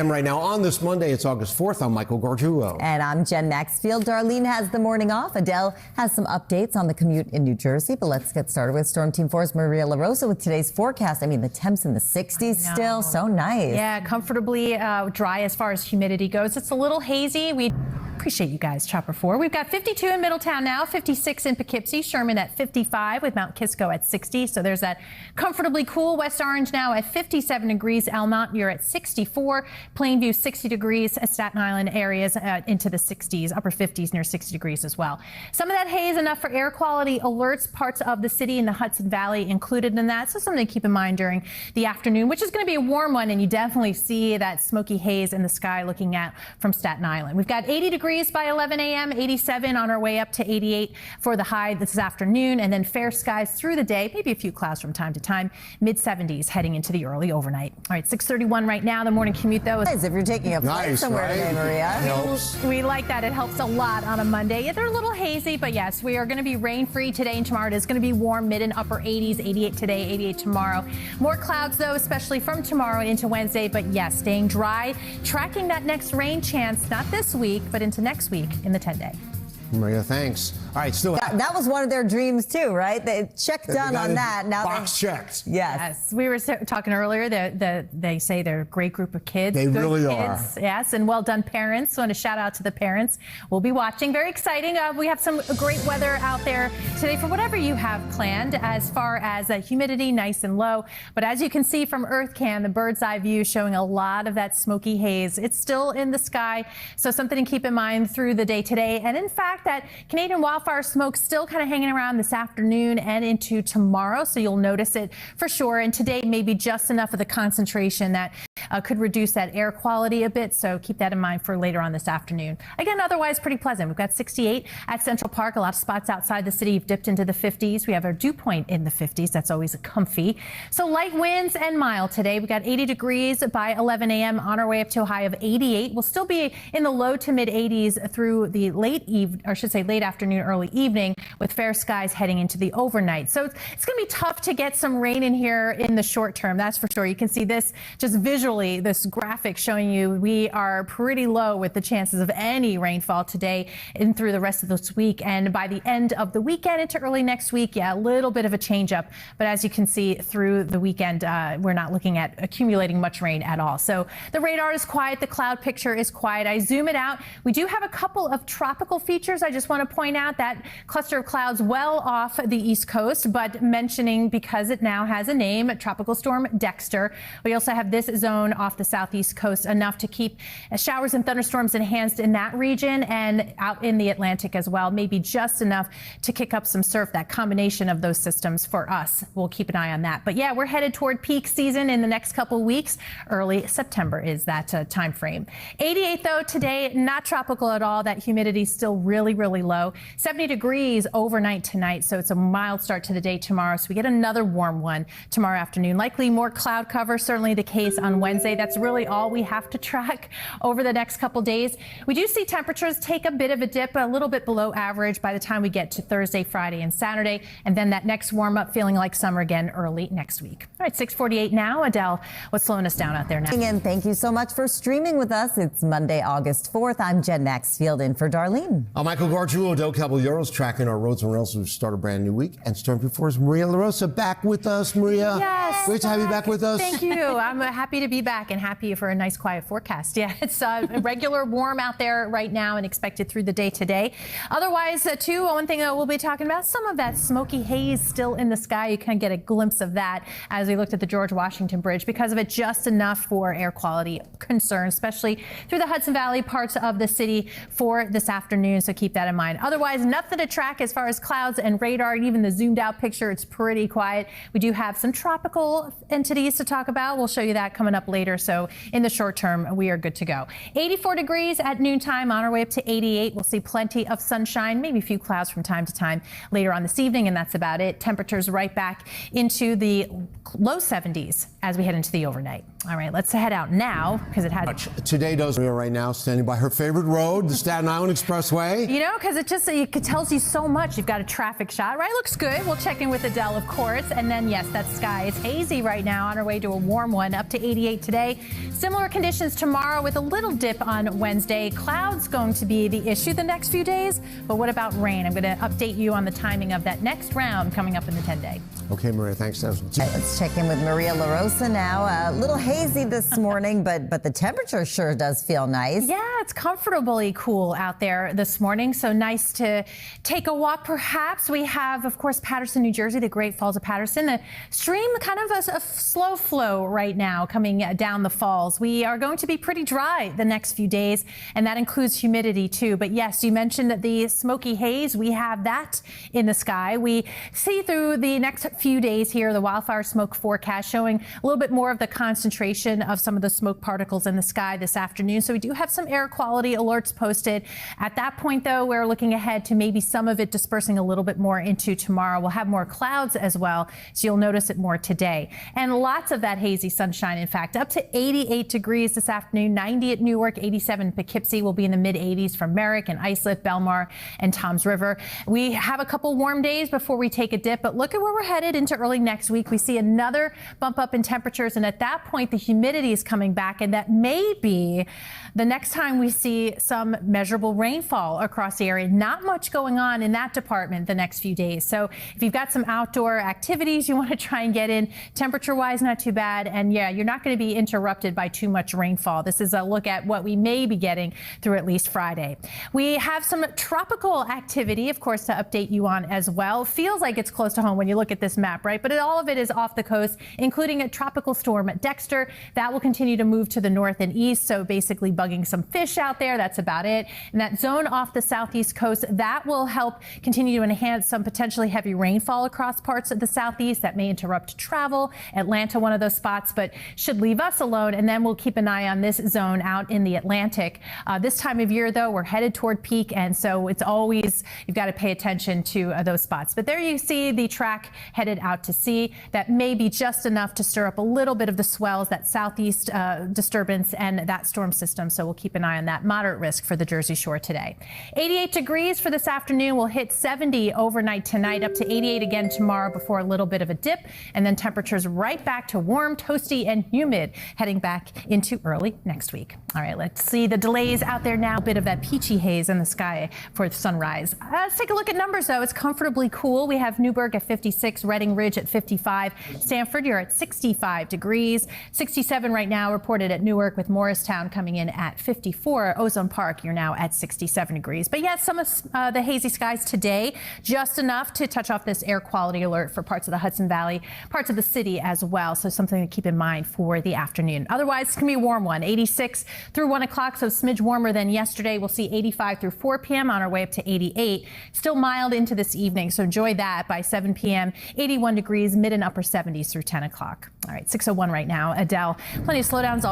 a.m. right now. On this Monday, it's August 4th. I'm Michael Gargiulo. And I'm Jen Maxfield. Darlene has the morning off. Adele has some updates on the commute in New Jersey. But let's get started with Storm Team 4's Maria LaRosa with today's forecast. I mean, the temps in the 60s still. So nice. Yeah, comfortably dry as far as humidity goes. It's a little hazy. We appreciate you guys, Chopper 4. We've got 52 in Middletown now, 56 in Poughkeepsie, Sherman at 55 with Mount Kisco at 60. So there's that comfortably cool. West Orange now at 57 degrees. Almont, you're at 64. Plainview, 60 degrees. Staten Island areas into the 60s, upper 50s near 60 degrees as well. Some of that haze enough for air quality alerts. Parts of the city in the Hudson Valley included in that. So something to keep in mind during the afternoon, which is going to be a warm one. And you definitely see that smoky haze in the sky looking at from Staten Island. We've got 80 degrees by 11 a.m., 87 on our way up to 88 for the high this afternoon, and then fair skies through the day, maybe a few clouds from time to time, mid-70s heading into the early overnight. All right, 6:31 right now. The morning commute, though, is if you're taking a flight somewhere today, Maria. We like that. It helps a lot on a Monday. They're a little hazy, but yes, we are going to be rain-free today and tomorrow. It is going to be warm, mid and upper 80s, 88 today, 88 tomorrow. More clouds, though, especially from tomorrow into Wednesday, but yes, staying dry, tracking that next rain chance, not this week, but into next week in the 10-day. Maria, thanks. All right, still. That was one of their dreams, too, right? They check done on that. Now box checked. Yes. We were talking earlier that they say they're a great group of kids. They really are. Yes, and well done, parents. So I want to shout out to the parents. We'll be watching. Very exciting. We have some great weather out there today for whatever you have planned as far as humidity, nice and low. But as you can see from EarthCam, the bird's eye view showing a lot of that smoky haze. It's still in the sky, so something to keep in mind through the day today. And in fact, that Canadian wildfire smoke still kind of hanging around this afternoon and into tomorrow, so you'll notice it for sure. And today, maybe just enough of the concentration that could reduce that air quality a bit, so keep that in mind for later on this afternoon. Again, otherwise pretty pleasant. We've got 68 at Central Park. A lot of spots outside the city have dipped into the 50s. We have our dew point in the 50s. That's always comfy. So light winds and mild today. We've got 80 degrees by 11 a.m. on our way up to a high of 88. We'll still be in the low to mid 80s through the late afternoon, early evening, with fair skies heading into the overnight. So it's going to be tough to get some rain in here in the short term. That's for sure. You can see this just visually, this graphic showing you we are pretty low with the chances of any rainfall today and through the rest of this week. And by the end of the weekend into early next week, yeah, a little bit of a change up. But as you can see through the weekend, we're not looking at accumulating much rain at all. So the radar is quiet. The cloud picture is quiet. I zoom it out. We do have a couple of tropical features. I just want to point out that cluster of clouds well off the East Coast, but mentioning because it now has a name, Tropical Storm Dexter. We also have this zone off the southeast coast, enough to keep showers and thunderstorms enhanced in that region and out in the Atlantic as well. Maybe just enough to kick up some surf. That combination of those systems for us. We'll keep an eye on that. But yeah, we're headed toward peak season in the next couple of weeks. Early September is that time frame. 88 though today, not tropical at all. That humidity is still really, really low. 70 degrees overnight tonight, so it's a mild start to the day tomorrow. So we get another warm one tomorrow afternoon. Likely more cloud cover, certainly the case on Wednesday. That's really all we have to track over the next couple days. We do see temperatures take a bit of a dip, a little bit below average by the time we get to Thursday, Friday, and Saturday. And then that next warm up feeling like summer again early next week. All right, 6:48 now. Adele, what's slowing us down out there now? And thank you so much for streaming with us. It's Monday, August 4th. I'm Jen Maxfield in for Darlene. I'm Michael Gargiulo. Del Caballero's tracking our roads and rails. We've started a brand new week. And Storm Team 4's Maria LaRosa back with us. Maria, yes, great to have you back with us. Thank you. I'm happy to be back and happy for a nice quiet forecast. Yeah, it's regular warm out there right now and expected through the day today. Otherwise, too, one thing that we'll be talking about, some of that smoky haze still in the sky. You can get a glimpse of that as we looked at the George Washington Bridge. Because of it, just enough for air quality concerns, especially through the Hudson Valley parts of the city for this afternoon. So keep that in mind. Otherwise, nothing to track as far as clouds and radar, and even the zoomed out picture. It's pretty quiet. We do have some tropical entities to talk about. We'll show you that coming up later. So in the short term, we are good to go. 84 degrees at noontime, on our way up to 88. We'll see plenty of sunshine, maybe a few clouds from time to time later on this evening, and that's about it. Temperatures right back into the low 70s as we head into the overnight. All right, let's head out now because it has. Today does right now standing by her favorite road, the Staten Island Expressway. You know, because it tells you so much. You've got a traffic shot, right? Looks good. We'll check in with Adele, of course. And then, yes, that sky is hazy right now on our way to a warm one, up to 88 today. Similar conditions tomorrow with a little dip on Wednesday. Clouds going to be the issue the next few days. But what about rain? I'm going to update you on the timing of that next round coming up in the 10-day. Okay, Maria, thanks. All right, let's check in with Maria LaRosa now. A little hazy this morning, but the temperature sure does feel nice. Yeah, it's comfortably cool out there this morning, so nice to take a walk perhaps. We have, of course, Paterson, New Jersey, the Great Falls of Paterson. The stream kind of a slow flow right now coming down the falls. We are going to be pretty dry the next few days, and that includes humidity too. But yes, you mentioned the smoky haze. We have that in the sky. We see through the next few days here the wildfire smoke forecast showing a little bit more of the concentration of some of the smoke particles in the sky this afternoon. So we do have some air quality alerts posted. At that point, though, we're looking ahead to maybe some of it dispersing a little bit more into tomorrow. We'll have more clouds as well, so you'll notice it more today. And lots of that hazy sunshine, in fact, up to 88 degrees this afternoon, 90 at Newark, 87 in Poughkeepsie. Will be in the mid-80s from Merrick and Islip, Belmar, and Toms River. We have a couple warm days before we take a dip, but look at where we're headed into early next week. We see another bump up in temperatures, and at that point, the humidity is coming back, and that may be the next time we see some measurable rainfall across the area. Not much going on in that department the next few days. So if you've got some outdoor activities you want to try and get in, temperature-wise, not too bad. And yeah, you're not going to be interrupted by too much rainfall. This is a look at what we may be getting through at least Friday. We have some tropical activity, of course, to update you on as well. Feels like it's close to home when you look at this map, right? But all of it is off the coast, including a tropical storm at Dexter. That will continue to move to the north and east, so basically bugging some fish out there. That's about it. And that zone off the southeast coast, that will help continue to enhance some potentially heavy rainfall across parts of the southeast. That may interrupt travel. Atlanta, one of those spots, but should leave us alone. And then we'll keep an eye on this zone out in the Atlantic. This time of year, though, we're headed toward peak, and so it's always, you've got to pay attention to those spots. But there you see the track headed out to sea. That may be just enough to stir up a little bit of the swells, that southeast disturbance and that storm system. So we'll keep an eye on that. Moderate risk for the Jersey Shore today. 88 degrees for this afternoon. We'll hit 70 overnight tonight, up to 88 again tomorrow before a little bit of a dip. And then temperatures right back to warm, toasty, and humid heading back into early next week. All right, let's see the delays out there now. A bit of that peachy haze in the sky for sunrise. Let's take a look at numbers, though. It's comfortably cool. We have Newburgh at 56, Redding Ridge at 55, Sanford, you're at 65 degrees, 67 right now reported at Newark, with Morristown coming in at 54. Ozone Park, you're now at 67 degrees. But yes, some of the hazy skies today, just enough to touch off this air quality alert for parts of the Hudson Valley, parts of the city as well. So something to keep in mind for the afternoon. Otherwise, it's going to be a warm one, 86 through 1 o'clock, so a smidge warmer than yesterday. We'll see 85 through 4 p.m. on our way up to 88. Still mild into this evening, so enjoy that. By 7 p.m., 81 degrees, mid and upper 70s through 10 o'clock. All right, 6:01 right now. Adele, plenty of slowdowns all